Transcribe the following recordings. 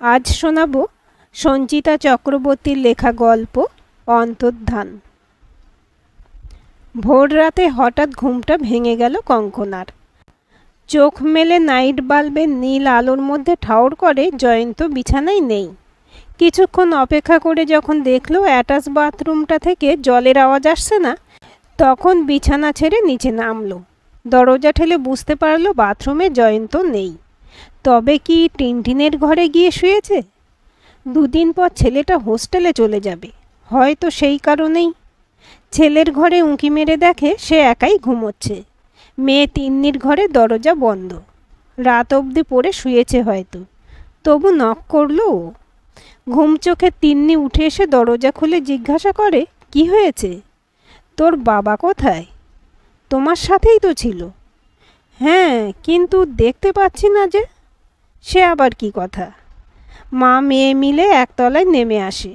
আজ শোনাব সঞ্চিতা চক্রবর্তীর লেখা গল্প অন্তর্ধান। ভোর রাতে হঠাৎ ঘুমটা ভেঙে গেল কঙ্কনার। চোখ মেলে নাইট বাল্বের নীল আলোর মধ্যে ঠাউর করে জয়ন্ত বিছানায় নেই। কিছুক্ষণ অপেক্ষা করে যখন দেখল অ্যাটাচ বাথরুমটা থেকে জলের আওয়াজ আসছে না, তখন বিছানা ছেড়ে নিচে নামলো। দরজা ঠেলে বুঝতে পারল বাথরুমে জয়ন্ত নেই। তবে কি টিনটিনের ঘরে গিয়ে শুয়েছে? দুদিন পর ছেলেটা হোস্টেলে চলে যাবে, হয়তো সেই কারণেই। ছেলের ঘরে উঁকি মেরে দেখে সে একাই ঘুমোচ্ছে। মেয়ে তিন্নির ঘরে দরজা বন্ধ। রাত অবধি পড়ে শুয়েছে হয়তো, তবু নক করলো ও। ঘুম চোখে তিন্নি উঠে এসে দরজা খুলে জিজ্ঞাসা করে, কি হয়েছে? তোর বাবা কোথায়? তোমার সাথেই তো ছিল। হ্যাঁ, কিন্তু দেখতে পাচ্ছি না যে। সে আবার কি কথা? মা মেয়ে মিলে একতলায় নেমে আসে।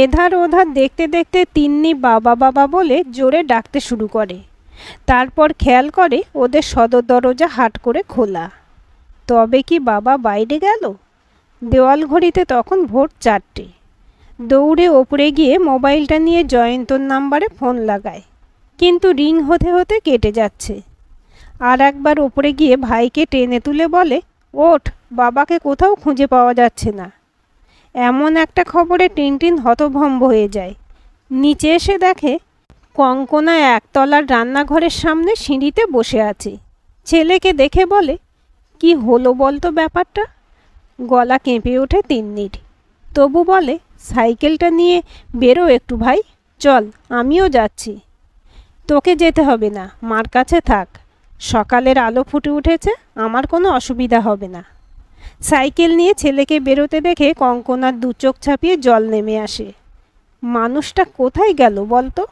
এধার ওধার দেখতে দেখতে তিন্নি বাবা বাবা বলে জোরে ডাকতে শুরু করে। তারপর খেয়াল করে ওদের সদর দরজা হাট করে খোলা। তবে কি বাবা বাইরে গেল? দেওয়াল ঘড়িতে তখন ভোর 4টে। দৌড়ে ওপরে গিয়ে মোবাইলটা নিয়ে জয়ন্তর নাম্বারে ফোন লাগায়, কিন্তু রিং হতে হতে কেটে যাচ্ছে। আর একবার ওপরে গিয়ে ভাইকে টেনে তুলে বলে, ওঠ, বাবাকে কোথাও খুঁজে পাওয়া যাচ্ছে না। এমন একটা খবরে টিনটিন হতভম্ব হয়ে যায়। নিচে এসে দেখে কঙ্কনা একতলার রান্নাঘরের সামনে সিঁড়িতে বসে আছে। ছেলেকে দেখে বলে, কি হলো বলতো ব্যাপারটা? গলা কেঁপে ওঠে তিন্নির। তবু বলে, সাইকেলটা নিয়ে বেরো একটু ভাই, চল আমিও যাচ্ছি। তোকে যেতে হবে না, মার কাছে থাক। সকালের আলো ফুটে উঠেছে, আমার কোনো অসুবিধা হবে না। সাইকেল নিয়ে ছেলেকে বেরোতে দেখে কঙ্কনার দু চোখ ছাপিয়ে জল নেমে আসে। মানুষটা কোথায় গেল বলতো?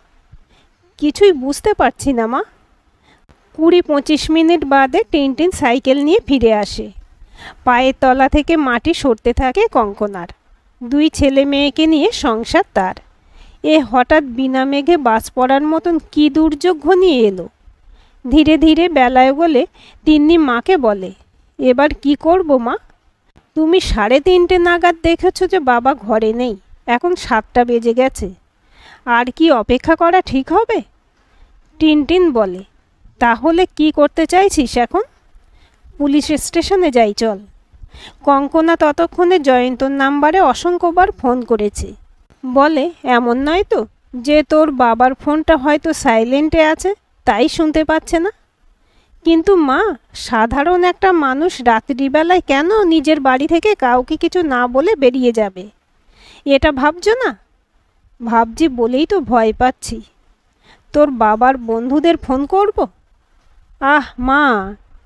কিছুই বুঝতে পারছি না মা। 20-25 মিনিট বাদে টিনটিন সাইকেল নিয়ে ফিরে আসে। পায়ের তলা থেকে মাটি সরতে থাকে কঙ্কনার। 2 ছেলে মেয়েকে নিয়ে সংসার তার। এ হঠাৎ বিনা মেঘে বাস পড়ার মতন কি দুর্যোগ ঘনিয়ে এলো। ধীরে ধীরে বেলায় বলে তিন্নি মাকে বলে, এবার কি করব মা? তুমি 3:30 নাগাদ দেখেছো যে বাবা ঘরে নেই, এখন 7টা বেজে গেছে। আর কি অপেক্ষা করা ঠিক হবে? টিনটিন বলে, তাহলে কি করতে চাইছিস এখন? পুলিশ স্টেশনে যাই চল। কঙ্কনা ততক্ষণে জয়ন্তর নাম্বারে অসংখ্যবার ফোন করেছে। বলে, এমন নয় তো যে তোর বাবার ফোনটা হয়তো সাইলেন্টে আছে, তাই শুনতে পাচ্ছে না? কিন্তু মা, সাধারণ একটা মানুষ রাত্রিবেলায় কেন নিজের বাড়ি থেকে কাউকে কিছু না বলে বেরিয়ে যাবে? এটা ভাবছো না? ভাবছি বলেই তো ভয় পাচ্ছি। তোর বাবার বন্ধুদের ফোন করব? আহ মা,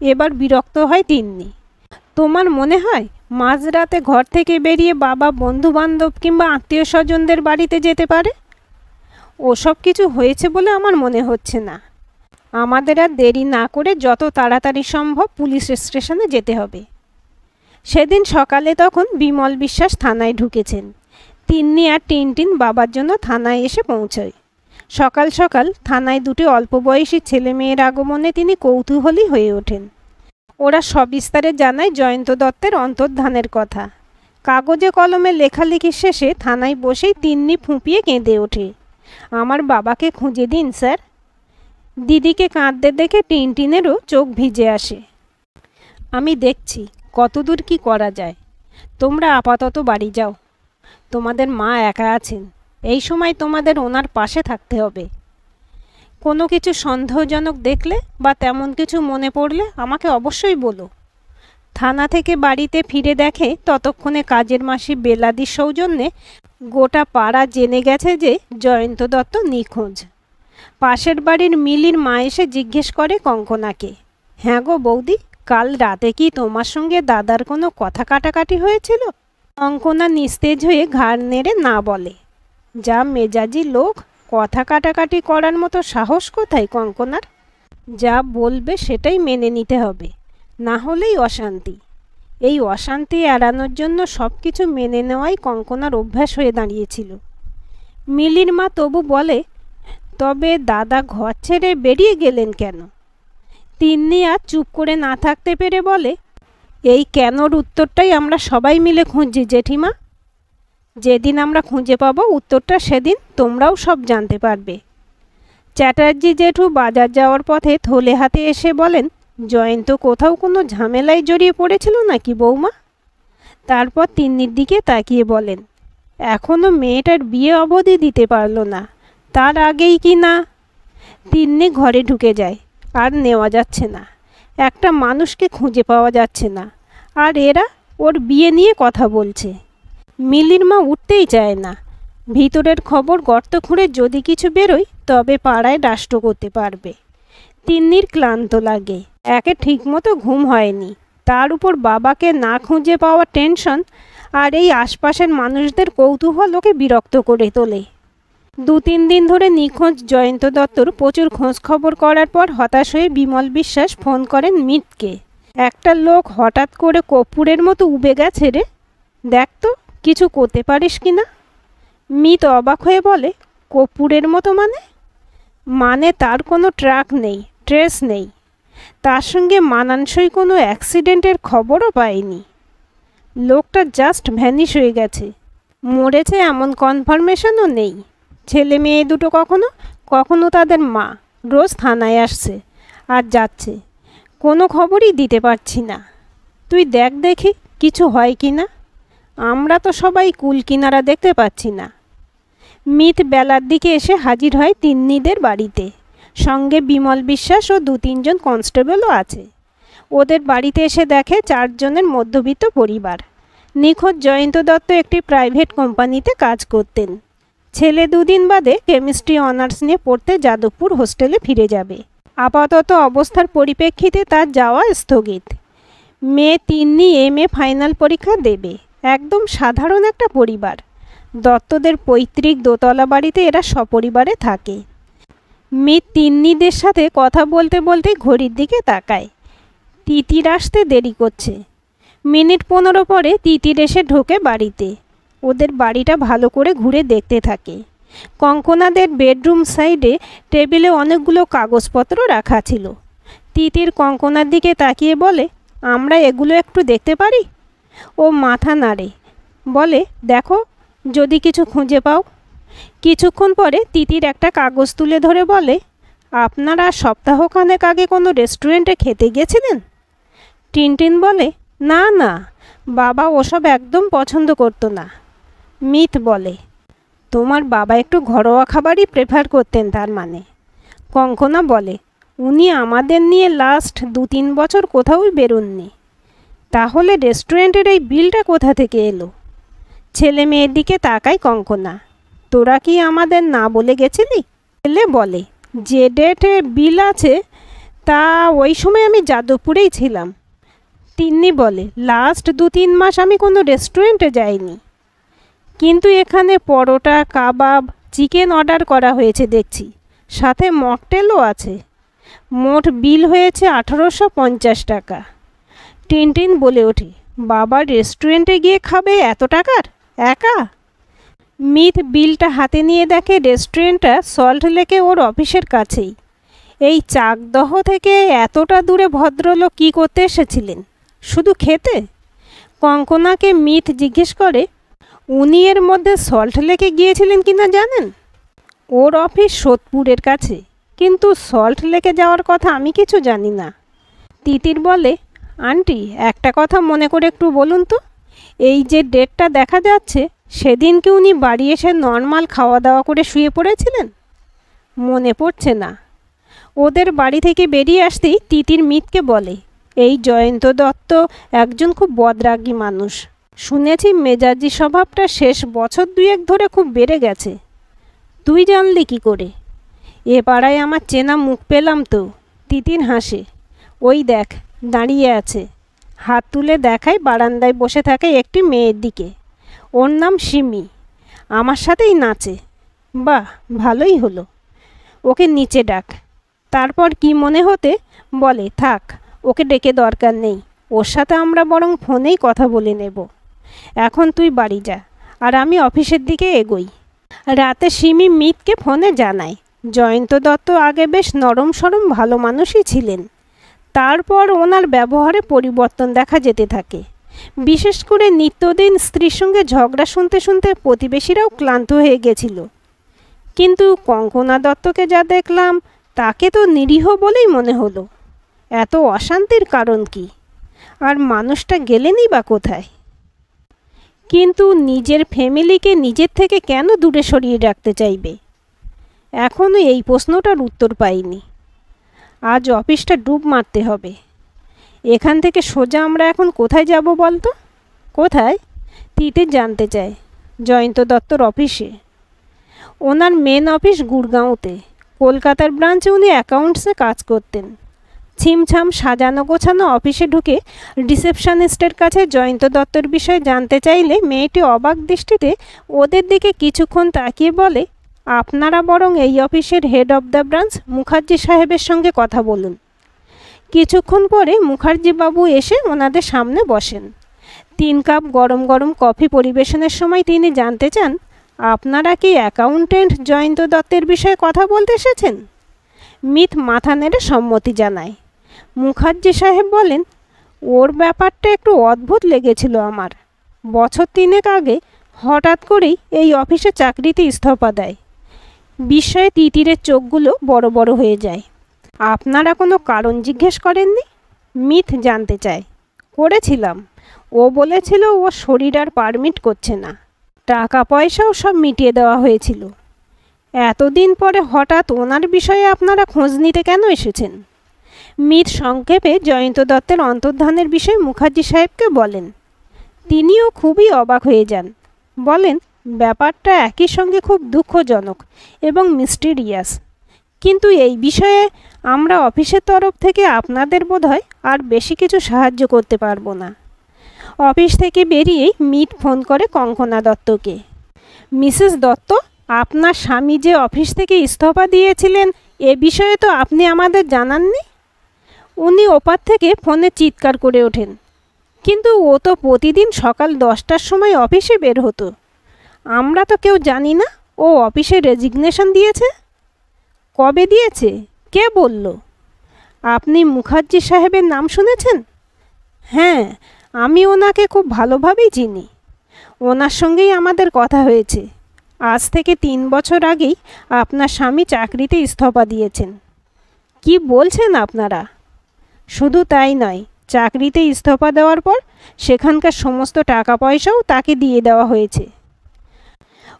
এবার বিরক্ত হয় তিন্নি। তোমার মনে হয় মাঝরাতে ঘর থেকে বেরিয়ে বাবা বন্ধু বান্ধব কিংবা আত্মীয় স্বজনদের বাড়িতে যেতে পারে? ওসব কিছু হয়েছে বলে আমার মনে হচ্ছে না। আমাদের আর দেরি না করে যত তাড়াতাড়ি সম্ভব পুলিশ স্টেশনে যেতে হবে। সেদিন সকালে তখন বিমল বিশ্বাস থানায় ঢুকেছেন। তিন্নি আর টিনটিন বাবার জন্য থানায় এসে পৌঁছয়। সকাল সকাল থানায় 2টি অল্প বয়সী ছেলে মেয়ের আগমনে তিনি কৌতূহলী হয়ে ওঠেন। ওরা সবিস্তারে জানায় জয়ন্ত দত্তের অন্তর্ধানের কথা। কাগজে কলমে লেখালেখি শেষে থানায় বসেই তিন্নি ফুঁপিয়ে কেঁদে ওঠে, আমার বাবাকে খুঁজে দিন স্যার। দিদিকে কাঁদতে দেখে টিনটিনেরও চোখ ভিজে আসে। আমি দেখছি কতদূর কি করা যায়। তোমরা আপাতত বাড়ি যাও। তোমাদের মা একা আছেন, এই সময় তোমাদের ওনার পাশে থাকতে হবে। কোনো কিছু সন্দেহজনক দেখলে বা তেমন কিছু মনে পড়লে আমাকে অবশ্যই বলো। থানা থেকে বাড়িতে ফিরে দেখে ততক্ষণে কাজের মাসি বেলাদির সৌজন্যে গোটা পাড়া জেনে গেছে যে জয়ন্ত দত্ত নিখোঁজ। পাশের বাড়ির মিলির মা এসে জিজ্ঞেস করে কঙ্কনাকে, হ্যাঁ গো বৌদি, কাল রাতে কি তোমার সঙ্গে দাদার কোনো কথা কাটাকাটি হয়েছিল? কঙ্কনা নিস্তেজ হয়ে ঘাড় নেড়ে না বলে। যা মেজাজি লোক, কথা কাটাকাটি করার মতো সাহস কোথায় কঙ্কনার? যা বলবে সেটাই মেনে নিতে হবে, না হলেই অশান্তি। এই অশান্তি এড়ানোর জন্য সব কিছু মেনে নেওয়াই কঙ্কনার অভ্যাস হয়ে দাঁড়িয়েছিল। মিলির মা তবু বলে, তবে দাদা ঘর ছেড়ে বেরিয়ে গেলেন কেন? তিন্নি আর চুপ করে না থাকতে পেরে বলে, এই কেনর উত্তরটাই আমরা সবাই মিলে খুঁজছি জেঠিমা। যেদিন আমরা খুঁজে পাবো উত্তরটা সেদিন তোমরাও সব জানতে পারবে। চ্যাটার্জি জেঠু বাজার যাওয়ার পথে থলে হাতে এসে বলেন, জয়ন্ত কোথাও কোনো ঝামেলায় জড়িয়ে পড়েছিল নাকি বৌমা? তারপর তিন্নির দিকে তাকিয়ে বলেন, এখনও মেয়েটার বিয়ে অবধি দিতে পারল না, তার আগেই কি না? তিন্নি ঘরে ঢুকে যায়। আর নেওয়া যাচ্ছে না, একটা মানুষকে খুঁজে পাওয়া যাচ্ছে না, আর এরা ওর বিয়ে নিয়ে কথা বলছে। মিলির মা উঠতেই চায় না। ভিতরের খবর গর্ত খুঁড়ে যদি কিছু বেরোয় তবে পাড়ায় রাষ্ট্র করতে পারবে। তিন্নির ক্লান্ত লাগে, একে ঠিকমতো ঘুম হয়নি, তার উপর বাবাকে না খুঁজে পাওয়া টেনশন, আর এই আশপাশের মানুষদের কৌতূহল ওকে বিরক্ত করে তোলে। 2-3 দিন ধরে নিখোঁজ জয়ন্ত দত্তর প্রচুর খোঁজ খবর করার পর হতাশ হয়ে বিমল বিশ্বাস ফোন করেন মিতকে। একটা লোক হঠাৎ করে কর্পূরের মতো উবে গেছে রে, দেখ তো কিছু করতে পারিস কি না? মিত অবাক হয়ে বলে, কর্পূরের মতো মানে তার কোনো ট্রাক নেই, ট্রেস নেই, তার সঙ্গে মানানসই কোনো অ্যাক্সিডেন্টের খবরও পায়নি। লোকটা জাস্ট ভ্যানিশ হয়ে গেছে, মরেছে এমন কনফার্মেশনও নেই। ছেলে মেয়ে দুটো কখনো কখনো তাদের মা রোজ থানায় আসছে আর যাচ্ছে, কোনো খবরই দিতে পারছি না। তুই দেখ দেখি কিছু হয় কি না। আমরা তো সবাই কুল কিনারা দেখতে পাচ্ছি না। মিত বেলার দিকে এসে হাজির হয় তিন্নিদের বাড়িতে, সঙ্গে বিমল বিশ্বাস ও 2-3 জন কনস্টেবলও আছে। ওদের বাড়িতে এসে দেখে 4 জনের মধ্যবিত্ত পরিবার। নিখোঁজ জয়ন্ত দত্ত একটি প্রাইভেট কোম্পানিতে কাজ করতেন। ছেলে 2 দিন বাদে কেমিস্ট্রি অনার্স নিয়ে পড়তে যাদবপুর হোস্টেলে ফিরে যাবে। আপাতত অবস্থার পরিপ্রেক্ষিতে তার যাওয়া স্থগিত। মেয়ে তিন্নি MA ফাইনাল পরীক্ষা দেবে। একদম সাধারণ একটা পরিবার। দত্তদের পৈতৃক দোতলা বাড়িতে এরা সপরিবারে থাকে। মিত তিন্নিদের সাথে কথা বলতে বলতে ঘড়ির দিকে তাকায়। তিতির আসতে দেরি করছে। মিনিট 15 পরে তিতির এসে ঢোকে বাড়িতে। ওদের বাড়িটা ভালো করে ঘুরে দেখতে থাকে। কঙ্কনাদের বেডরুম সাইডে টেবিলে অনেকগুলো কাগজপত্র রাখা ছিল। তিতির কঙ্কনার দিকে তাকিয়ে বলে, আমরা এগুলো একটু দেখতে পারি? ও মাথা নাড়ে, বলে, দেখো যদি কিছু খুঁজে পাও। কিছুক্ষণ পরে তিতির একটা কাগজ তুলে ধরে বলে, আপনারা সপ্তাহখানেক আগে কোনো রেস্টুরেন্টে খেতে গেছিলেন? টিনটিন বলে, না না, বাবা ওসব একদম পছন্দ করতো না। মিত বলে, তোমার বাবা একটু ঘরোয়া খাবারই প্রেফার করতেন তার মানে। কঙ্কনা বলে, উনি আমাদের নিয়ে লাস্ট 2-3 বছর কোথাওই বেরোননি। তাহলে রেস্টুরেন্টের এই বিলটা কোথা থেকে এলো? ছেলে মেয়ের দিকে তাকায় কঙ্কনা। তোরা কি আমাদের না বলে গেছিলি? ছেলে বলে, যে ডেটে বিল আছে তা ওই সময় আমি যাদবপুরেই ছিলাম। তিন্নি বলে, লাস্ট 2-3 মাস আমি কোনো রেস্টুরেন্টে যাইনি, কিন্তু এখানে পরোটা, কাবাব, চিকেন অর্ডার করা হয়েছে দেখছি, সাথে মকটেলও আছে। মোট বিল হয়েছে 1850 টাকা। টিনটিন বলে ওঠে, বাবা রেস্টুরেন্টে গিয়ে খাবে এত টাকার একা? মিত বিলটা হাতে নিয়ে দেখে রেস্টুরেন্টটা সল্ট লেকে ওর অফিসের কাছেই। এই চাকদহ থেকে এতটা দূরে ভদ্রলোক কী করতে এসেছিলেন? শুধু খেতে? কঙ্কনাকে মিত জিজ্ঞেস করে, উনি এর মধ্যে সল্ট লেকে গিয়েছিলেন কিনা জানেন? ওর অফিস সোদপুরের কাছে, কিন্তু সল্ট লেকে যাওয়ার কথা আমি কিছু জানি না। তিতির বলে, আন্টি একটা কথা মনে করে একটু বলুন তো, এই যে ডেটটা দেখা যাচ্ছে সেদিন কি উনি বাড়ি এসে নর্মাল খাওয়া দাওয়া করে শুয়ে পড়েছিলেন? মনে পড়ছে না। ওদের বাড়ি থেকে বেরিয়ে আসতেই তিতির মিতকে বলে, এই জয়ন্ত দত্ত একজন খুব বদরাগী মানুষ। শুনেছি মেজাজি স্বভাবটা শেষ বছর 2-1 ধরে খুব বেড়ে গেছে। তুই জানলি কি করে? এ পাড়ায় আমার চেনা মুখ পেলাম তো। তিতির হাসে, ওই দেখ দাঁড়িয়ে আছে। হাত তুলে দেখায় বারান্দায় বসে থাকে একটি মেয়ের দিকে। ওর নাম সিমি, আমার সাথেই নাচে। বাহ, ভালোই হলো, ওকে নিচে ডাক। তারপর কি মনে হতে বলে, থাক ওকে ডেকে দরকার নেই, ওর সাথে আমরা বরং ফোনেই কথা বলে নেব। এখন তুই বাড়ি যা, আর আমি অফিসের দিকে এগোই। রাতে সিমি মিতকে ফোনে জানায়, জয়ন্ত দত্ত আগে বেশ নরম সরম ভালো মানুষই ছিলেন, তারপর ওনার ব্যবহারে পরিবর্তন দেখা যেতে থাকে। বিশেষ করে নিত্যদিন স্ত্রীর সঙ্গে ঝগড়া শুনতে শুনতে প্রতিবেশীরাও ক্লান্ত হয়ে গেছিল। কিন্তু কঙ্কনা দত্তকে যা দেখলাম তাকে তো নিরীহ বলেই মনে হলো। এত অশান্তির কারণ কি? আর মানুষটা গেলেনই বা কোথায়? কিন্তু নিজের ফ্যামিলিকে নিজের থেকে কেন দূরে সরিয়ে রাখতে চাইবে? এখনও এই প্রশ্নটার উত্তর পাইনি। আজ অফিসটা ডুব মারতে হবে। এখান থেকে সোজা আমরা এখন কোথায় যাব বলতো? কোথায়? তিতির জানতে চায়। জয়ন্ত দত্তর অফিসে। ওনার মেন অফিস গুড়গাঁওতে। কলকাতার ব্রাঞ্চে উনি অ্যাকাউন্টসে কাজ করতেন। ছিমছাম সাজানো গোছানো অফিসে ঢুকে রিসেপশনিস্টের কাছে জয়ন্ত দত্তর বিষয়ে জানতে চাইলে মেয়েটি অবাক দৃষ্টিতে ওদের দিকে কিছুক্ষণ তাকিয়ে বলে, আপনারা বরং এই অফিসের head of the branch Mukherjee সাহেবের সঙ্গে কথা বলুন। কিছুক্ষণ পরে মুখার্জি বাবু এসে ওনাদের সামনে বসেন। 3 কাপ গরম গরম কফি পরিবেশনের সময় তিনি জানতে চান, আপনারা কি অ্যাকাউন্টেন্ট জয়ন্ত দত্তের বিষয়ে কথা বলতে এসেছেন? মিত মাথা নেড়ে সম্মতি জানায়। মুখার্জি সাহেব বলেন, ওর ব্যাপারটা একটু অদ্ভুত লেগেছিল আমার। বছর 3 আগে হঠাৎ করেই এই অফিসে চাকরিতে ইস্তফা দেয়। বিস্ময়ে তিতিরের চোখগুলো বড় বড় হয়ে যায়। আপনারা কোনো কারণ জিজ্ঞেস করেননি? মিথ জানতে চায়। করেছিলাম। ও বলেছিল ও শরীর আর পারমিট করছে না। টাকা পয়সাও সব মিটিয়ে দেওয়া হয়েছিল। এতদিন পরে হঠাৎ ওনার বিষয়ে আপনারা খোঁজ নিতে কেন এসেছেন? মিত সংক্ষেপে জয়ন্ত দত্তের অন্তর্ধানের বিষয়ে মুখার্জি সাহেবকে বলেন। তিনিও খুবই অবাক হয়ে যান। বলেন, ব্যাপারটা একই সঙ্গে খুব দুঃখজনক এবং মিস্টিরিয়াস। কিন্তু এই বিষয়ে আমরা অফিসের তরফ থেকে আপনাদের বোধহয় আর বেশি কিছু সাহায্য করতে পারবো না। অফিস থেকে বেরিয়েই মিট ফোন করে কঙ্কনা দত্তকে। মিসেস দত্ত, আপনার স্বামী যে অফিস থেকে ইস্তফা দিয়েছিলেন এ বিষয়ে তো আপনি আমাদের জানাননি। উনি ওপার থেকে ফোনে চিৎকার করে ওঠেন, কিন্তু ও তো প্রতিদিন সকাল 10টার সময় অফিসে বের হতো। আমরা তো কেউ জানি না ও অফিসে রেজিগনেশন দিয়েছে। কবে দিয়েছে? কে বলল? আপনি মুখার্জি সাহেবের নাম শুনেছেন? হ্যাঁ, আমি ওনাকে খুব ভালোভাবেই চিনি। ওনার সঙ্গেই আমাদের কথা হয়েছে। আজ থেকে 3 বছর আগেই আপনার স্বামী চাকরিতে ইস্তফা দিয়েছেন। কি বলছেন আপনারা? শুধু তাই নয়, চাকরিতে ইস্তফা দেওয়ার পর সেখানকার সমস্ত টাকা পয়সাও তাকে দিয়ে দেওয়া হয়েছে।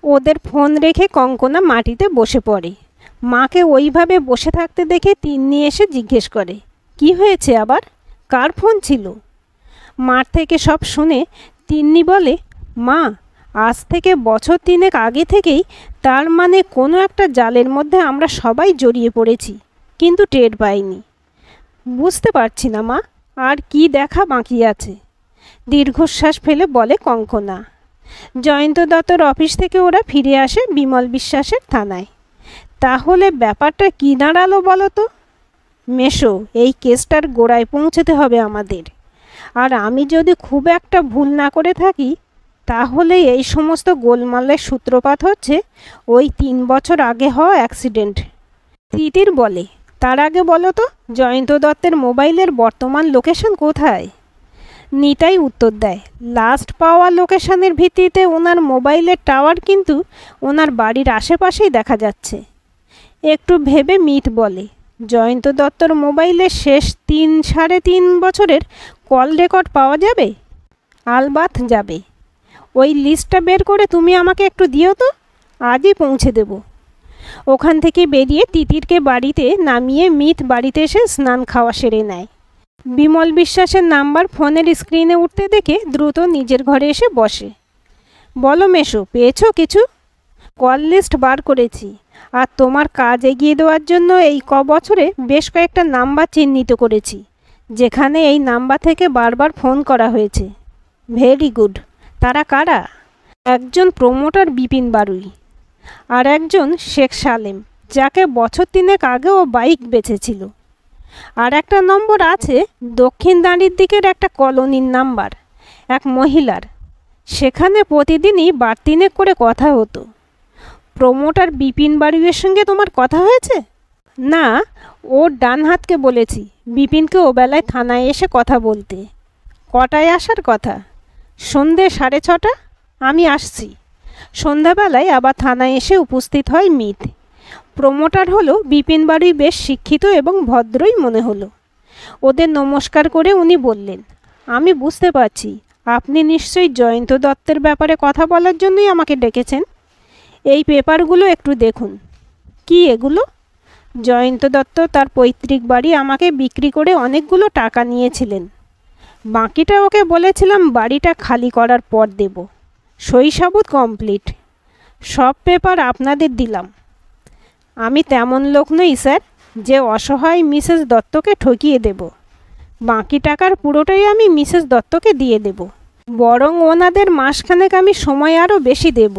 ওদের ফোন রেখে কঙ্কনা মাটিতে বসে পড়ে। মাকে ওইভাবে বসে থাকতে দেখে তিন্নি এসে জিজ্ঞেস করে, কি হয়েছে আবার? কার ফোন ছিল? মার থেকে সব শুনে তিন্নি বলে, মা, আজ থেকে বছর 3 আগে থেকেই, তার মানে কোনো একটা জালের মধ্যে আমরা সবাই জড়িয়ে পড়েছি, কিন্তু টের পাইনি। বুঝতে পারছি না মা, আর কি দেখা বাকি আছে। দীর্ঘশ্বাস ফেলে বলে কঙ্কনা। জয়ন্ত দত্তর অফিস থেকে ওরা ফিরে আসে বিমল বিশ্বাসের থানায়। তাহলে ব্যাপারটা কী দাঁড়ালো বলো তো? মেশো, এই কেসটার গোড়ায় পৌঁছতে হবে আমাদের। আর আমি যদি খুব একটা ভুল না করে থাকি, তাহলে এই সমস্ত গোলমালের সূত্রপাত হচ্ছে ওই 3 বছর আগে হওয়া অ্যাক্সিডেন্ট। তিতির বলে, তার আগে বলো তো, জয়ন্ত দত্তের মোবাইলের বর্তমান লোকেশন কোথায়? নিতাই উত্তর দেয়, লাস্ট পাওয়া লোকেশনের ভিত্তিতে ওনার মোবাইলের টাওয়ার কিন্তু ওনার বাড়ির আশেপাশেই দেখা যাচ্ছে। একটু ভেবে মিত বলে, জয়ন্ত দত্তর মোবাইলে শেষ 3-3.5 বছরের কল রেকর্ড পাওয়া যাবে? আলবাত যাবে। ওই লিস্টটা বের করে তুমি আমাকে একটু দিও তো, আজই পৌঁছে দেব। ওখান থেকে বেরিয়ে তিতিরকে বাড়িতে নামিয়ে মিত বাড়িতে এসে স্নান খাওয়া সেরে নেয়। বিমল বিশ্বাসের নাম্বার ফোনের স্ক্রিনে উঠতে দেখে দ্রুত নিজের ঘরে এসে বসে। বলো মেশো, পেয়েছো কিছু? কল লিস্ট বার করেছি, আর তোমার কাজ এগিয়ে দেওয়ার জন্য এই বছরে বেশ কয়েকটা নাম্বার চিহ্নিত করেছি, যেখানে এই নাম্বার থেকে বারবার ফোন করা হয়েছে। Very good. তারা কারা? একজন প্রমোটার বিপিন বারুই, আর একজন শেখ সালেম, যাকে বছর 3 আগেও বাইক বেচেছিল। আর একটা নম্বর আছে দক্ষিণ দাঁড়ির দিকের একটা কলোনির নাম্বার, এক মহিলার। সেখানে প্রতিদিনই 2-3 করে কথা হতো। প্রমোটার বিপিন বারুইয়ের সঙ্গে তোমার কথা হয়েছে? না, ওর ডান হাতকে বলেছি বিপিনকে ও বেলায় থানায় এসে কথা বলতে। কটায় আসার কথা? সন্ধে 6:30। আমি আসছি। সন্ধ্যাবেলায় আবার থানায় এসে উপস্থিত হয় মিত। প্রমোটার হলো বিপিন বাড়ি বেশ শিক্ষিত এবং ভদ্রই মনে হলো। ওদের নমস্কার করে উনি বললেন, আমি বুঝতে পারছি আপনি নিশ্চয়ই জয়ন্ত দত্তের ব্যাপারে কথা বলার জন্যই আমাকে ডেকেছেন। এই পেপারগুলো একটু দেখুন। কি এগুলো? জয়ন্ত দত্ত তার পৈতৃক বাড়ি আমাকে বিক্রি করে অনেকগুলো টাকা নিয়েছিলেন। বাকিটা ওকে বলেছিলাম বাড়িটা খালি করার পর দেব। সই সাবুত কমপ্লিট। সব পেপার আপনাদের দিলাম। আমি তেমন লোক নই স্যার যে অসহায় মিসেস দত্তকে ঠকিয়ে দেব। বাকি টাকার পুরোটাই আমি মিসেস দত্তকে দিয়ে দেব। বরং ওনাদের মাসখানেক আমি সময় আরও বেশি দেব,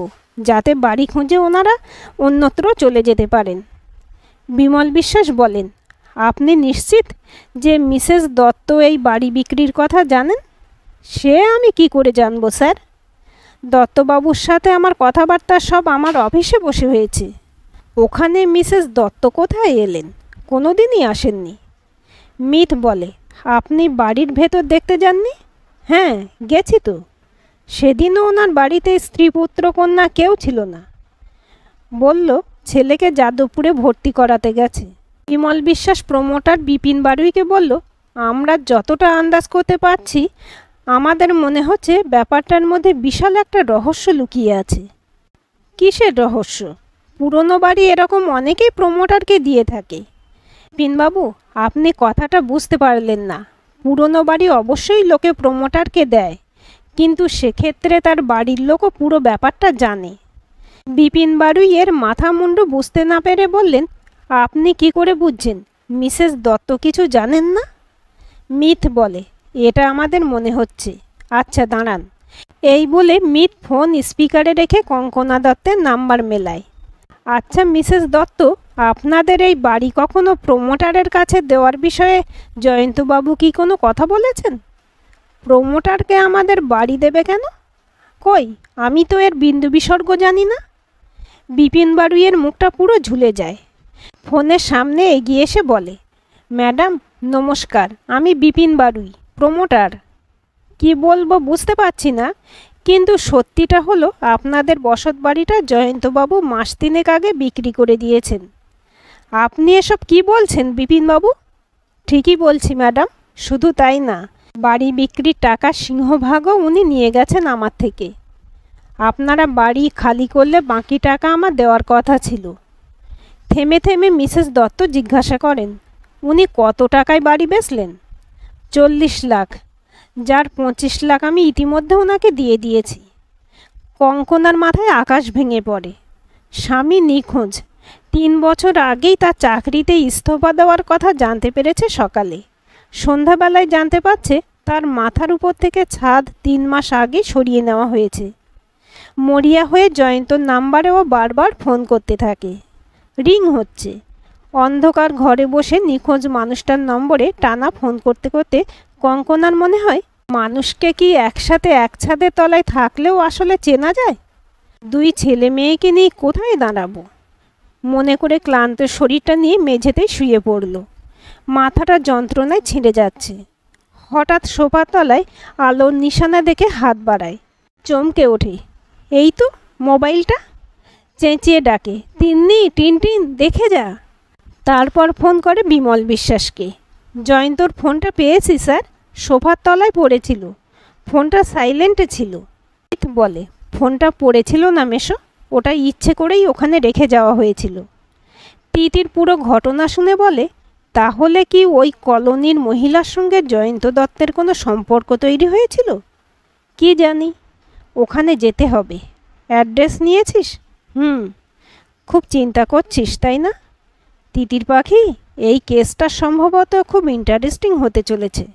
যাতে বাড়ি খুঁজে ওনারা অন্যত্র চলে যেতে পারেন। বিমল বিশ্বাস বলেন, আপনি নিশ্চিত যে মিসেস দত্ত এই বাড়ি বিক্রির কথা জানেন? সে আমি কি করে জানবো স্যার? দত্তবাবুর সাথে আমার কথাবার্তা সব আমার অফিসে বসে হয়েছে। ওখানে মিসেস দত্ত কোথায় এলেন? কোনো দিনই আসেননি। মিথ বলে, আপনি বাড়ির ভেতর দেখতে যাননি? হ্যাঁ, গেছি তো। সেদিনও ওনার বাড়িতে স্ত্রী পুত্র কন্যা কেউ ছিল না। বলল ছেলেকে যাদবপুরে ভর্তি করাতে গেছে। বিমল বিশ্বাস প্রমোটার বিপিন বাড়ুইকে বলল, আমরা যতটা আন্দাজ করতে পারছি আমাদের মনে হচ্ছে ব্যাপারটার মধ্যে বিশাল একটা রহস্য লুকিয়ে আছে। কিসের রহস্য? পুরনো বাড়ি এরকম অনেকেই প্রমোটারকে দিয়ে থাকে। বিপিনবাবু, আপনি কথাটা বুঝতে পারলেন না। পুরনো বাড়ি অবশ্যই লোকে প্রমোটারকে দেয়, কিন্তু সেক্ষেত্রে তার বাড়ির লোকও পুরো ব্যাপারটা জানে। বিপিন বাড়ুই এর মাথা মুন্ডু বুঝতে না পেরে বললেন, আপনি কি করে বুঝছেন মিসেস দত্ত কিছু জানেন না? মিথ বলে, এটা আমাদের মনে হচ্ছে। আচ্ছা দাঁড়ান। এই বলে মিথ ফোন স্পিকারে রেখে কঙ্কনা দত্তের নাম্বার মেলায়। আচ্ছা মিসেস দত্ত, আপনাদের এই বাড়ি কখনো প্রমোটারের কাছে দেওয়ার বিষয়ে জয়ন্তবাবু কি কোনো কথা বলেছেন? প্রমোটারকে আমাদের বাড়ি দেবে কেন? কই, আমি তো এর বিন্দু বিসর্গ জানি না। বিপিন বাড়ুইয়ের মুখটা পুরো ঝুলে যায়। ফোনের সামনে এগিয়ে এসে বলে, ম্যাডাম নমস্কার, আমি বিপিন বাড়ুই, প্রমোটার। কি বলবো বুঝতে পারছি না, কিন্তু সত্যিটা হলো আপনাদের বসত বাড়িটা জয়ন্তবাবু মাস 3 আগে বিক্রি করে দিয়েছেন। আপনি এসব কি বলছেন বিপিনবাবু? ঠিকই বলছি ম্যাডাম। শুধু তাই না, বাড়ি বিক্রির টাকা সিংহভাগও উনি নিয়ে গেছেন আমার থেকে। আপনারা বাড়ি খালি করলে বাকি টাকা আমার দেওয়ার কথা ছিল। থেমে থেমে মিসেস দত্ত জিজ্ঞাসা করেন, উনি কত টাকায় বাড়ি বেচলেন? 40 লাখ, যার 25 লাখ আমি ইতিমধ্যে ওনাকে দিয়ে দিয়েছি। কঙ্কনার মাথায় আকাশ ভেঙে পড়ে। স্বামী নিখোঁজ, 3 বছর আগেই তার চাকরিতে ইস্তফা দেওয়ার কথা জানতে পেরেছে সকালে। সন্ধ্যাবেলায় জানতে পারছে তার মাথার উপর থেকে ছাদ 3 মাস আগে সরিয়ে নেওয়া হয়েছে। মরিয়া হয়ে জয়ন্তর নাম্বারেও বারবার ফোন করতে থাকে। রিং হচ্ছে। অন্ধকার ঘরে বসে নিখোঁজ মানুষটার নম্বরে টানা ফোন করতে করতে কঙ্কনার মনে হয়, মানুষকে কি একসাথে এক ছাদের তলায় থাকলেও আসলে চেনা যায়? 2 ছেলে মেয়েকে নিয়ে কোথায় দাঁড়াবো? মনে করে ক্লান্ত শরীরটা নিয়ে মেঝেতেই শুয়ে পড়ল। মাথাটা যন্ত্রণায় ছিঁড়ে যাচ্ছে। হঠাৎ সোফার তলায় আলোর নিশানা দেখে হাত বাড়ায়। চমকে ওঠে, এই তো মোবাইলটা। চেঁচিয়ে ডাকে, তিন্নি, টিনটিন, দেখে যা। তারপর ফোন করে বিমল বিশ্বাসকে। জয়ন্তর ফোনটা পেয়েছি স্যার, সোফার তলায় পড়েছিল। ফোনটা সাইলেন্টে ছিল। বলে, ফোনটা পড়েছিল না মেশো, ওটা ইচ্ছে করেই ওখানে রেখে যাওয়া হয়েছিল। তিতির পুরো ঘটনা শুনে বলে, তাহলে কি ওই কলোনির মহিলার সঙ্গে জয়ন্ত দত্তের কোনো সম্পর্ক তৈরি হয়েছিল? কি জানি, ওখানে যেতে হবে। অ্যাড্রেস নিয়েছিস? খুব চিন্তা করছিস তাই না? তিতির পাখি, এই কেসটা সম্ভবত খুব ইন্টারেস্টিং হতে চলেছে।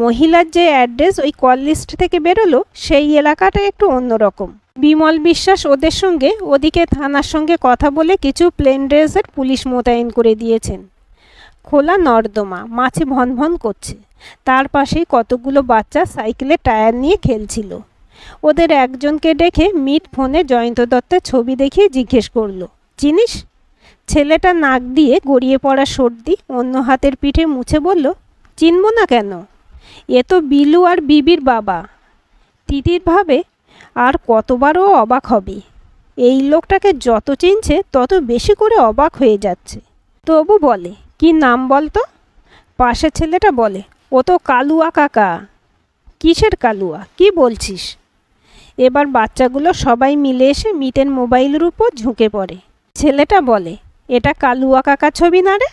মহিলার যে অ্যাড্রেস ওই কল লিস্ট থেকে বেরোলো, সেই এলাকাটা একটু অন্যরকম। বিমল বিশ্বাস ওদের সঙ্গে ওদিকে থানার সঙ্গে কথা বলে কিছু প্লেন ড্রেসের পুলিশ মোতায়েন করে দিয়েছেন। খোলা নর্দমা, মাছে ভনভন করছে। তার পাশেই কতগুলো বাচ্চা সাইকেলে টায়ার নিয়ে খেলছিল। ওদের একজনকে ডেকে মিট ফোনে জয়ন্ত দত্তের ছবি দেখিয়ে জিজ্ঞেস করলো, চিনিস? ছেলেটা নাক দিয়ে গড়িয়ে পড়া সর্দি অন্য হাতের পিঠে মুছে বলল, চিনব না কেন? এ তো বিলু আর বিবির বাবা। তিতির ভাবে আর কতবারও অবাক হবে। এই লোকটাকে যত চিনছে তত বেশি করে অবাক হয়ে যাচ্ছে। তবু বলে, কি নাম বলতো? পাশের ছেলেটা বলে, ও তো কালুয়া কাকা। কিসের কালুয়া? কি বলছিস? এবার বাচ্চাগুলো সবাই মিলে এসে মিতের মোবাইলের উপর ঝুঁকে পড়ে। ছেলেটা বলে, এটা কালুয়া কাকা ছবি না রে?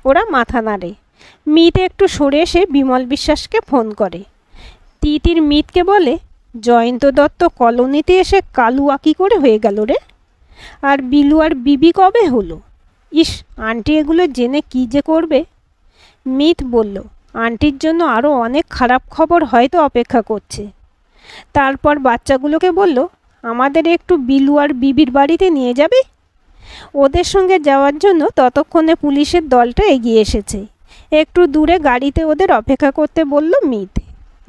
ওরা মাথা নাড়ে। মিত একটু সরে এসে বিমল বিশ্বাসকে ফোন করে। তিতির মিতকে বলে, জয়ন্ত দত্ত কলোনিতে এসে কালুয়া কী করে হয়ে গেল রে? আর বিলু আর বিবি কবে হলো? ইস, আন্টি এগুলো জেনে কী যে করবে। মিত বলল, আন্টির জন্য আরও অনেক খারাপ খবর হয়তো অপেক্ষা করছে। তারপর বাচ্চাগুলোকে বলল, আমাদের একটু বিলু আর বিবির বাড়িতে নিয়ে যাবে? ওদের সঙ্গে যাওয়ার জন্য ততক্ষণে পুলিশের দলটা এগিয়ে এসেছে। একটু দূরে গাড়িতে ওদের অপেক্ষা করতে বলল মিত।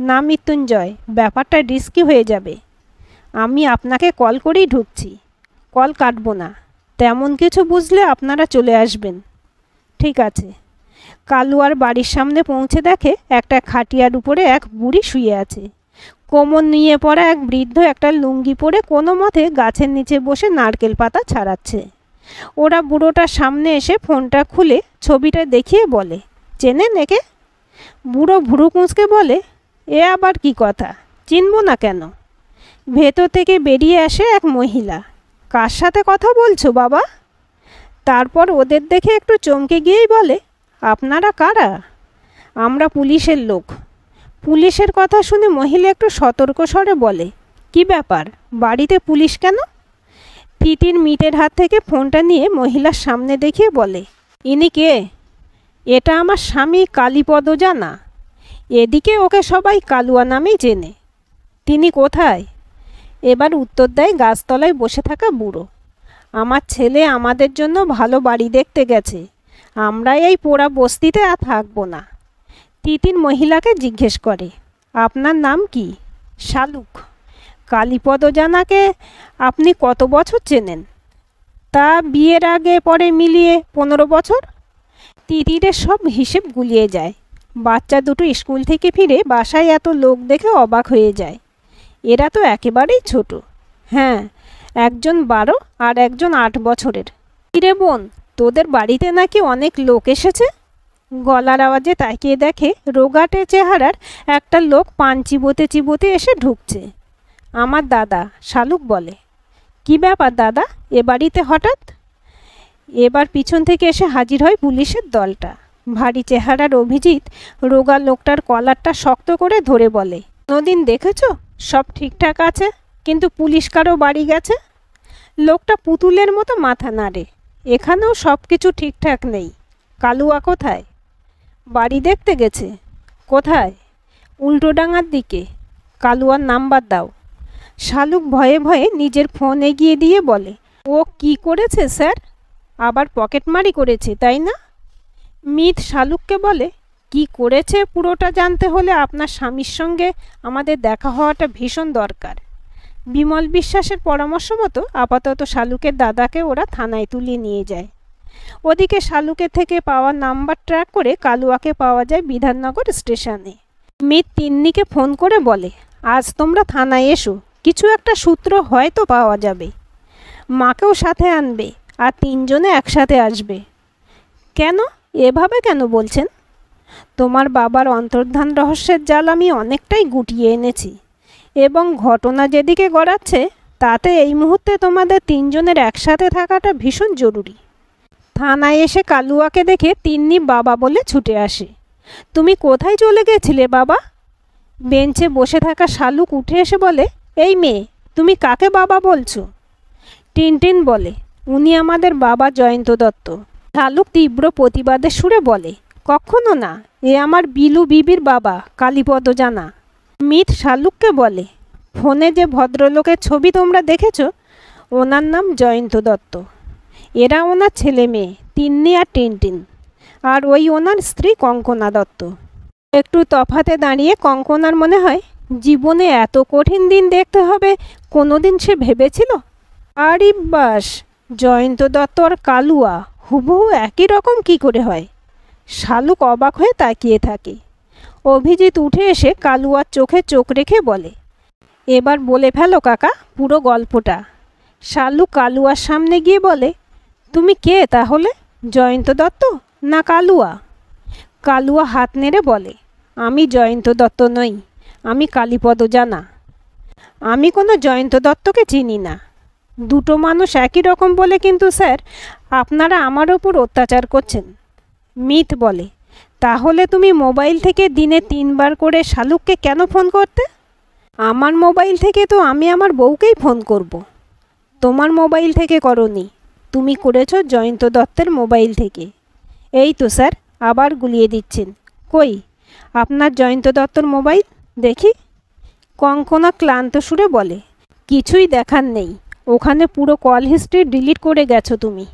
না মৃত্যুঞ্জয়, ব্যাপারটা রিস্কি হয়ে যাবে। আমি আপনাকে কল করেই ঢুকছি। কল কাটবো না। তেমন কিছু বুঝলে আপনারা চলে আসবেন। ঠিক আছে। কালুয়ার বাড়ির সামনে পৌঁছে দেখে একটা খাটিয়ার উপরে এক বুড়ি শুয়ে আছে। কোমর নিয়ে পড়া এক বৃদ্ধ একটা লুঙ্গি পরে কোনো মতে গাছের নিচে বসে নারকেল পাতা ছাড়াচ্ছে। ওরা বুড়োটার সামনে এসে ফোনটা খুলে ছবিটা দেখিয়ে বলে, চেনেন একে? বুড়ো ভুরু কুঁচকে বলে, এ আবার কি কথা? চিনব না কেন? ভেতর থেকে বেরিয়ে আসে এক মহিলা। কার সাথে কথা বলছো বাবা? তারপর ওদের দেখে একটু চমকে গিয়েই বলে, আপনারা কারা? আমরা পুলিশের লোক। পুলিশের কথা শুনে মহিলা একটু সতর্ক স্বরে বলে, কি ব্যাপার? বাড়িতে পুলিশ কেন? তিতির মিতের হাত থেকে ফোনটা নিয়ে মহিলার সামনে দেখিয়ে বলে, ইনি কে? এটা আমার স্বামী কালীপদ জানা। এদিকে ওকে সবাই কালুয়া নামেই চেনে। তিনি কোথায়? এবার উত্তর দেয় গাছতলায় বসে থাকা বুড়ো। আমার ছেলে আমাদের জন্য ভালো বাড়ি দেখতে গেছে। আমরা এই পোড়া বস্তিতে আর থাকবো না। তিতির মহিলাকে জিজ্ঞেস করে, আপনার নাম কি? শালুক। কালীপদ জানাকে আপনি কত বছর চেনেন? তা বিয়ের আগে পরে মিলিয়ে 15 বছর। তিতিরের সব হিসেব গুলিয়ে যায়। বাচ্চা দুটো স্কুল থেকে ফিরে বাসায় এত লোক দেখে অবাক হয়ে যায়। এরা তো একেবারেই ছোট। হ্যাঁ, একজন 12 আর একজন 8 বছরের। কিরে বোন, তোদের বাড়িতে নাকি অনেক লোক এসেছে? গলার আওয়াজে তাকিয়ে দেখে রোগাটে চেহারার একটা লোক পান চিবোতে চিবোতে এসে ঢুকছে। আমার দাদা, শালুক বলে। কি ব্যাপার দাদা, এ বাড়িতে হঠাৎ? এবার পিছন থেকে এসে হাজির হয় পুলিশের দলটা। ভারী চেহারার অভিজিৎ রোগা লোকটার কলারটা শক্ত করে ধরে বলে, কোনোদিন দেখেছ সব ঠিকঠাক আছে, কিন্তু পুলিশ কারো বাড়ি গেছে? লোকটা পুতুলের মতো মাথা নাড়ে। এখানেও সব কিছু ঠিকঠাক নেই। কালুয়া কোথায়? বাড়ি দেখতে গেছে। কোথায়? উল্টোডাঙার দিকে। কালুয়ার নাম্বার দাও। শালুক ভয়ে ভয়ে নিজের ফোন এগিয়ে দিয়ে বলে, ও কি করেছে স্যার? আবার পকেটমারি করেছে, তাই না? মিত শালুককে বলে, কি করেছে পুরোটা জানতে হলে আপনার স্বামীর সঙ্গে আমাদের দেখা হওয়াটা ভীষণ দরকার। বিমল বিশ্বাসের পরামর্শ মতো আপাতত শালুকের দাদাকে ওরা থানায় তুলিয়ে নিয়ে যায়। ওদিকে শালুকের থেকে পাওয়া নাম্বার ট্র্যাক করে কালুয়াকে পাওয়া যায় বিধাননগর স্টেশনে। মিত তিন্নিকে ফোন করে বলে, আজ তোমরা থানায় এসো, কিছু একটা সূত্র হয়তো পাওয়া যাবে। মাকেও সাথে আনবে, আর 3 জনে একসাথে আসবে। কেন? এভাবে কেন বলছেন? তোমার বাবার অন্তর্ধান রহস্যের জাল আমি অনেকটাই গুটিয়ে এনেছি, এবং ঘটনা যেদিকে গড়াচ্ছে তাতে এই মুহূর্তে তোমাদের 3 জনের একসাথে থাকাটা ভীষণ জরুরি। থানায় এসে কালুয়াকে দেখে তিন্নি বাবা বলে ছুটে আসে। তুমি কোথায় চলে গেছিলে বাবা? বেঞ্চে বসে থাকা শালুক উঠে এসে বলে, এই মেয়ে, তুমি কাকে বাবা বলছো? টিনটিন বলে, উনি আমাদের বাবা জয়ন্ত দত্ত। শালুক তীব্র প্রতিবাদের সুরে বলে, কখনো না, এ আমার বিলু বিবির বাবা কালীপদ জানা। মিত শালুককে বলে, ফোনে যে ভদ্রলোকের ছবি তোমরা দেখেছ, ওনার নাম জয়ন্ত দত্ত। এরা ওনার ছেলে মেয়ে তিন্নি আর টিনটিন, আর ওই ওনার স্ত্রী কঙ্কনা দত্ত। একটু তফাতে দাঁড়িয়ে কঙ্কনার মনে হয়, জীবনে এত কঠিন দিন দেখতে হবে কোনোদিন সে ভেবেছিল? আরে বাস, জয়ন্ত দত্ত আর কালুয়া হুবহু একই রকম কি করে হয়? শালুক অবাক হয়ে তাকিয়ে থাকে। অভিজিৎ উঠে এসে কালুয়ার চোখে চোখ রেখে বলে, এবার বলে ফেলো কাকা পুরো গল্পটা। শালুক কালুয়ার সামনে গিয়ে বলে, তুমি কে তাহলে, জয়ন্ত দত্ত না কালুয়া? কালুয়া হাত নেড়ে বলে, আমি জয়ন্ত দত্ত নই, আমি কালীপদ জানা। আমি কোনো জয়ন্ত দত্তকে চিনি না। দুটো মানুষ একই রকম বলে কিন্তু স্যার আপনারা আমার ওপর অত্যাচার করছেন। মিথ বলে, তাহলে তুমি মোবাইল থেকে দিনে 3 বার করে শালুককে কেন ফোন করতে? আমার মোবাইল থেকে তো আমি আমার বউকেই ফোন করব। তোমার মোবাইল থেকে করনি, তুমি করেছো জয়ন্ত দত্তের মোবাইল থেকে। এই তো স্যার আবার গুলিয়ে দিচ্ছেন। কই আপনার জয়ন্ত দত্তর মোবাইল দেখি। কঙ্কনা ক্লান্ত সুরে বলে, কিছুই দেখার নেই, ওখানে পুরো কল হিস্ট্রি ডিলিট করে গেছো তুমি।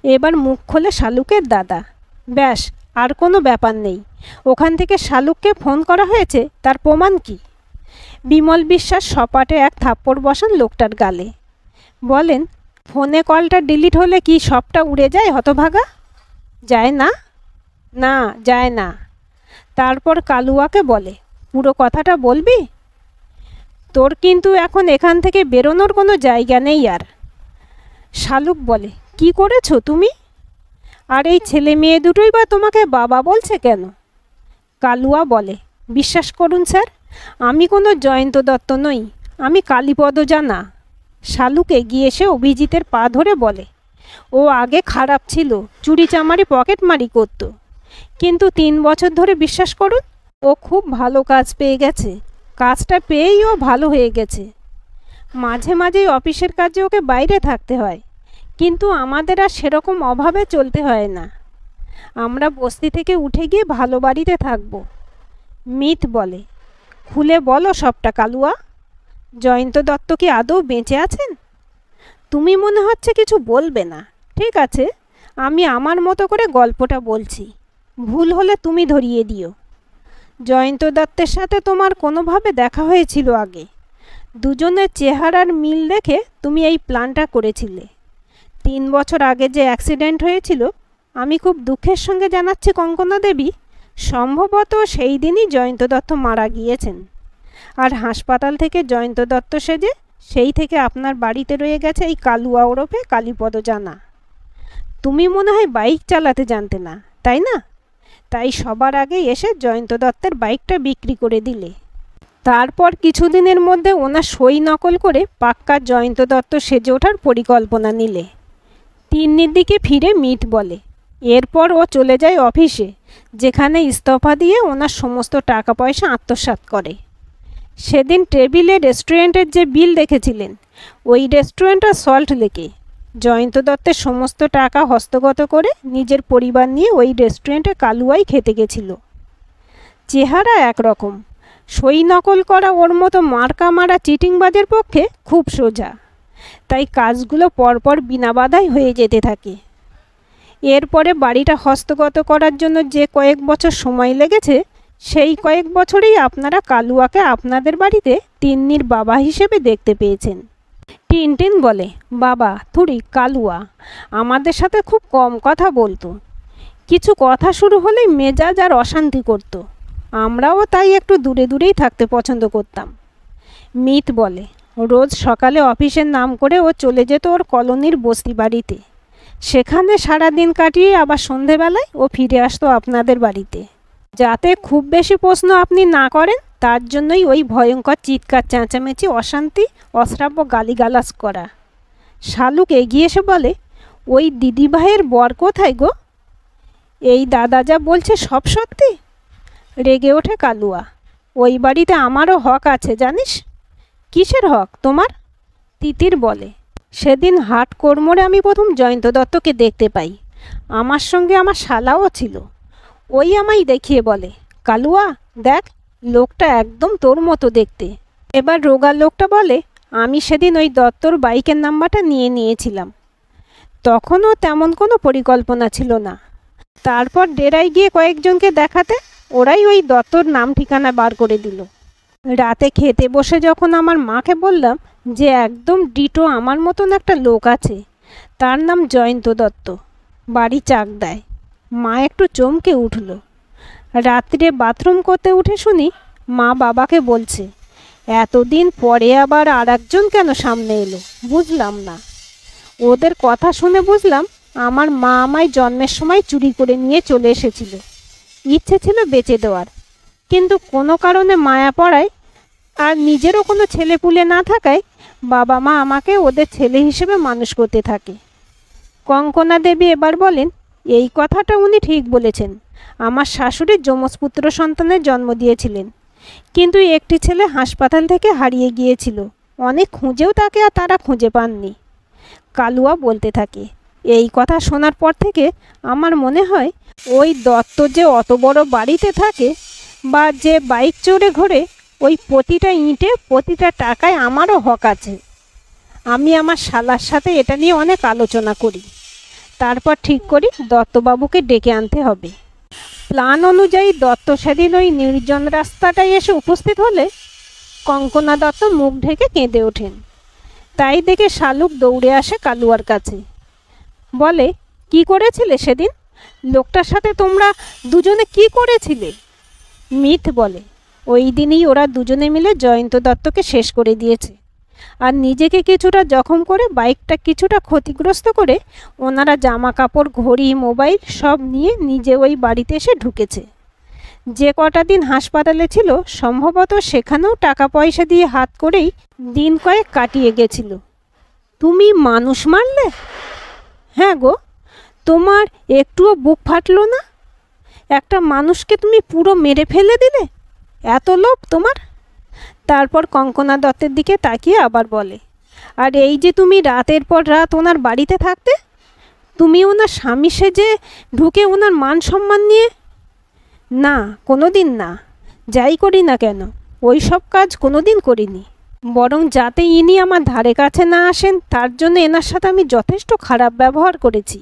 এবার মুখ খোলে শালুকের দাদা, ব্যাস আর কোনো ব্যাপার নেই। ওখান থেকে শালুককে ফোন করা হয়েছে তার প্রমাণ কি? বিমল বিশ্বাস সপাটে এক থাপ্পড় বসান লোকটার গালে। বলেন, ফোনে কলটা ডিলিট হলে কি সবটা উড়ে যায় হতভাগা? যায় না? না যায় না। তারপর কালুয়াকে বলে, পুরো কথাটা বলবি? তোর কিন্তু এখন এখান থেকে বেরোনোর কোনো জায়গা নেই আর। শালুক বলে, কি করেছো তুমি? আর এই ছেলে মেয়ে দুটোই বা তোমাকে বাবা বলছে কেন? কালুয়া বলে, বিশ্বাস করুন স্যার আমি কোনো জয়ন্ত দত্ত নই, আমি কালীপদ জানা। শালুক এগিয়ে এসে অভিজিতের পা ধরে বলে, ও আগে খারাপ ছিল, চুরি চামারি পকেটমারি করত, কিন্তু 3 বছর ধরে বিশ্বাস করুন ও খুব ভালো কাজ পেয়ে গেছে। কাজটা পেয়েই ও ভালো হয়ে গেছে। মাঝে মাঝেই অফিসের কাজে ওকে বাইরে থাকতে হয়, কিন্তু আমাদের আর সেরকম অভাবে চলতে হয় না। আমরা বস্তি থেকে উঠে গিয়ে ভালো বাড়িতে থাকবো। মিথ বলে, খুলে বলো সবটা কালুয়া। জয়ন্ত দত্ত কি আদৌ বেঁচে আছেন? তুমি মনে হচ্ছে কিছু বলবে না। ঠিক আছে, আমি আমার মতো করে গল্পটা বলছি, ভুল হলে তুমি ধরিয়ে দিও। জয়ন্ত দত্তের সাথে তোমার কোনোভাবে দেখা হয়েছিল আগে। দুজনের চেহারার মিল দেখে তুমি এই প্ল্যানটা করেছিলে। 3 বছর আগে যে অ্যাক্সিডেন্ট হয়েছিল, আমি খুব দুঃখের সঙ্গে জানাচ্ছি কঙ্কনা দেবী, সম্ভবত সেই দিনই জয়ন্ত দত্ত মারা গিয়েছেন। আর হাসপাতাল থেকে জয়ন্ত দত্ত সেজে সেই থেকে আপনার বাড়িতে রয়ে গেছে এই কালুয়া ওরফে কালীপদ জানা। তুমি মনে হয় বাইক চালাতে জানতে না, তাই না? তাই সবার আগে এসে জয়ন্ত দত্তের বাইকটা বিক্রি করে দিলে। তারপর কিছুদিনের মধ্যে ওনার সই নকল করে পাক্কা জয়ন্ত দত্ত সেজে ওঠার পরিকল্পনা নিলে। তিন্নির দিকে ফিরে মিট বলে, এরপর ও চলে যায় অফিসে, যেখানে ইস্তফা দিয়ে ওনার সমস্ত টাকা পয়সা আত্মসাৎ করে। সেদিন টেবিলে রেস্টুরেন্টের যে বিল দেখেছিলেন, ওই রেস্টুরেন্টটা সল্ট লেকে। জয়ন্ত দত্তের সমস্ত টাকা হস্তগত করে নিজের পরিবার নিয়ে ওই রেস্টুরেন্টে কালুয়াই খেতে গেছিল। চেহারা একরকম, সই নকল করা ওর মতো মার্কা মারা চিটিংবাজের পক্ষে খুব সোজা, তাই কাজগুলো পরপর বিনা বাধাই হয়ে যেতে থাকে। এরপরে বাড়িটা হস্তগত করার জন্য যে কয়েক বছর সময় লেগেছে, সেই কয়েক বছরেই আপনারা কালুয়াকে আপনাদের বাড়িতে তিন্নির বাবা হিসেবে দেখতে পেয়েছেন। টিনটিন বলে, বাবা থুড়ি কালুয়া আমাদের সাথে খুব কম কথা বলতো, কিছু কথা শুরু হলেই মেজাজ আর অশান্তি করতো। আমরাও তাই একটু দূরে দূরেই থাকতে পছন্দ করতাম। মিত বলে, রোজ সকালে অফিসের নাম করে ও চলে যেত ওর কলোনির বস্তি বাড়িতে। সেখানে সারাদিন কাটিয়ে আবার সন্ধেবেলায় ও ফিরে আসতো আপনাদের বাড়িতে। যাতে খুব বেশি প্রশ্ন আপনি না করেন তার জন্যই ওই ভয়ঙ্কর চিৎকার চেঁচামেচি, অশান্তি, অশ্রাব্য গালিগালাজ করা। শালুক এগিয়ে এসে বলে, ওই দিদিভাইয়ের বর কোথায় গো? এই দাদা যা বলছে সব সত্যি? রেগে ওঠে কালুয়া, ওই বাড়িতে আমারও হক আছে জানিস। কিসের হক তোমার? তিতির বলে, সেদিন হাট কোড়মোড়ে আমি প্রথম জয়ন্ত দত্তকে দেখতে পাই। আমার সঙ্গে আমার শালাও ছিল। ওই আমায় দেখিয়ে বলে, কালুয়া দেখ, লোকটা একদম তোর মতো দেখতে। এবার রোগা লোকটা বলে, আমি সেদিন ওই দত্তর বাইকের নাম্বারটা নিয়ে নিয়েছিলাম। তখনও তেমন কোনো পরিকল্পনা ছিল না। তারপর ডেরায় গিয়ে কয়েকজনকে দেখাতে ওরাই ওই দত্তর নাম ঠিকানা বার করে দিল। রাতে খেতে বসে যখন আমার মাকে বললাম যে একদম ডিটো আমার মতন একটা লোক আছে, তার নাম জয়ন্ত দত্ত, বাড়ি চাক দেয়। মা একটু চমকে উঠল। রাত্রে বাথরুম করতে উঠে শুনি মা বাবাকে বলছে, এতদিন পরে আবার আর একজন কেন সামনে এলো, বুঝলাম না। ওদের কথা শুনে বুঝলাম আমার মা আমায় জন্মের সময় চুরি করে নিয়ে চলে এসেছিল। ইচ্ছে ছিল বেচে দেওয়ার, কিন্তু কোনো কারণে মায়া পড়ায় আর নিজেরও কোনো ছেলেপুলে না থাকায় বাবা মা আমাকে ওদের ছেলে হিসেবে মানুষ করতে থাকে। কঙ্কনা দেবী এবার বলেন, এই কথাটা উনি ঠিক বলেছেন। আমার শাশুড়ি যমজ পুত্র সন্তানের জন্ম দিয়েছিলেন, কিন্তু একটি ছেলে হাসপাতাল থেকে হারিয়ে গিয়েছিল। অনেক খুঁজেও তাকে আর তারা খুঁজে পাননি। কালুয়া বলতে থাকে, এই কথা শোনার পর থেকে আমার মনে হয় ওই দত্ত যে অত বড় বাড়িতে থাকে বা যে বাইক চড়ে ঘোরে, ওই প্রতিটা ইঁটে প্রতিটা টাকায় আমারও হক আছে। আমি আমার শালার সাথে এটা নিয়ে অনেক আলোচনা করি, তারপর ঠিক করি দত্তবাবুকে ডেকে আনতে হবে। প্ল্যান অনুযায়ী দত্ত সেদিন ওই নির্জন রাস্তাটায় এসে উপস্থিত হলে কঙ্কনা দত্ত মুখ ঢেকে কেঁদে ওঠেন। তাই দেখে শালুক দৌড়ে আসে কালুয়ার কাছে, বলে, কি করেছিলে সেদিন? লোকটার সাথে তোমরা দুজনে কি করেছিলে? মিথ বলে, ওই দিনই ওরা দুজনে মিলে জয়ন্ত দত্তকে শেষ করে দিয়েছে, আর নিজেকে কিছুটা জখম করে বাইকটা কিছুটা ক্ষতিগ্রস্ত করে ওনারা জামা কাপড় ঘড়ি মোবাইল সব নিয়ে নিজে ওই বাড়িতে এসে ঢুকেছে। যে কটা দিন হাসপাতালে ছিল সম্ভবত সেখানেও টাকা পয়সা দিয়ে হাত করেই দিন কয়েক কাটিয়ে গেছিল। তুমি মানুষ মারলে? হ্যাঁ গো, তোমার একটুও বুক ফাটলো না? একটা মানুষকে তুমি পুরো মেরে ফেলে দিলে, এত লোভ তোমার? তারপর কঙ্কনা দত্তের দিকে তাকিয়ে আবার বলে, আর এই যে তুমি রাতের পর রাত ওনার বাড়িতে থাকতে, তুমি ওনার স্বামী সেজে ঢুকে ওনার মান সম্মান নিয়ে? না, কোনো দিন না। যাই করি না কেন ওই সব কাজ কোনো দিন করিনি। বরং যাতে ইনি আমার ধারে কাছে না আসেন তার জন্য এনার সাথে আমি যথেষ্ট খারাপ ব্যবহার করেছি।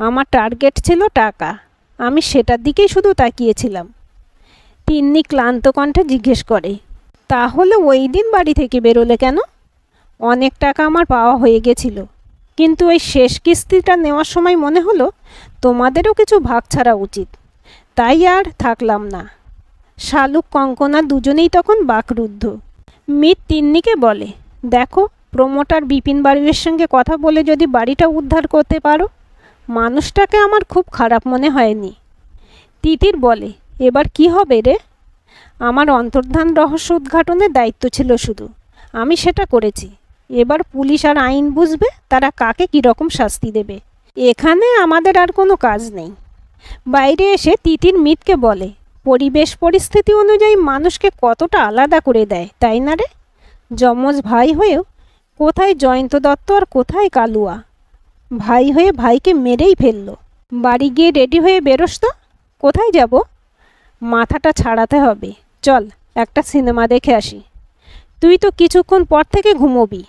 আমার টার্গেট ছিল টাকা, আমি সেটার দিকেই শুধু তাকিয়েছিলাম। তিন্নি ক্লান্ত কণ্ঠে জিজ্ঞেস করে, তাহলে ওই দিন বাড়ি থেকে বেরোলে কেন? অনেক টাকা আমার পাওয়া হয়ে গেছিল, কিন্তু ওই শেষ কিস্তিটা নেওয়ার সময় মনে হলো তোমাদেরও কিছু ভাগ ছাড়া উচিত, তাই আর থাকলাম না। শালুক কঙ্কনা দুজনেই তখন বাকরুদ্ধ। মিত তিন্নিকে বলে, দেখো, প্রমোটার বিপিন বাড়ির সঙ্গে কথা বলে যদি বাড়িটা উদ্ধার করতে পারো। মানুষটাকে আমার খুব খারাপ মনে হয়নি। তিতির বলে, এবার কি হবে রে? আমার অন্তর্ধান রহস্য উদ্ঘাটনের দায়িত্ব ছিল শুধু, আমি সেটা করেছি। এবার পুলিশ আর আইন বুঝবে তারা কাকে কীরকম শাস্তি দেবে। এখানে আমাদের আর কোনো কাজ নেই। বাইরে এসে তিতির মিতকে বলে, পরিবেশ পরিস্থিতি অনুযায়ী মানুষকে কতটা আলাদা করে দেয়, তাই না রে? যমজ ভাই হয়েও কোথায় জয়ন্ত দত্ত আর কোথায় কালুয়া? ভাই হয়ে ভাইকে মেরেই ফেললো। বাড়ি গিয়ে রেডি হয়ে বেরোস তো। কোথায় যাব? মাথাটা ছাড়াতে হবে, চল একটা সিনেমা দেখে আসি। তুই তো কিছুক্ষণ পর থেকে ঘুমোবি।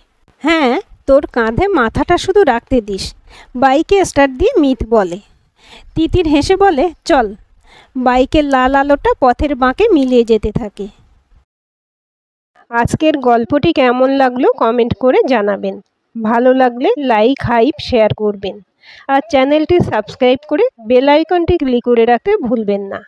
হ্যাঁ, তোর কাঁধে মাথাটা শুধু রাখতে দিস, বাইকে স্টার্ট দিয়ে মিত বলে। তিতির হেসে বলে, চল। বাইকের লাল আলোটা পথের বাঁকে মিলিয়ে যেতে থাকে। আজকের গল্পটি কেমন লাগলো কমেন্ট করে জানাবেন। ভালো লাগলে লাইক হাইপ শেয়ার করবেন, আর চ্যানেলটি সাবস্ক্রাইব করে বেল আইকনটি ক্লিক করে রাখতে ভুলবেন না।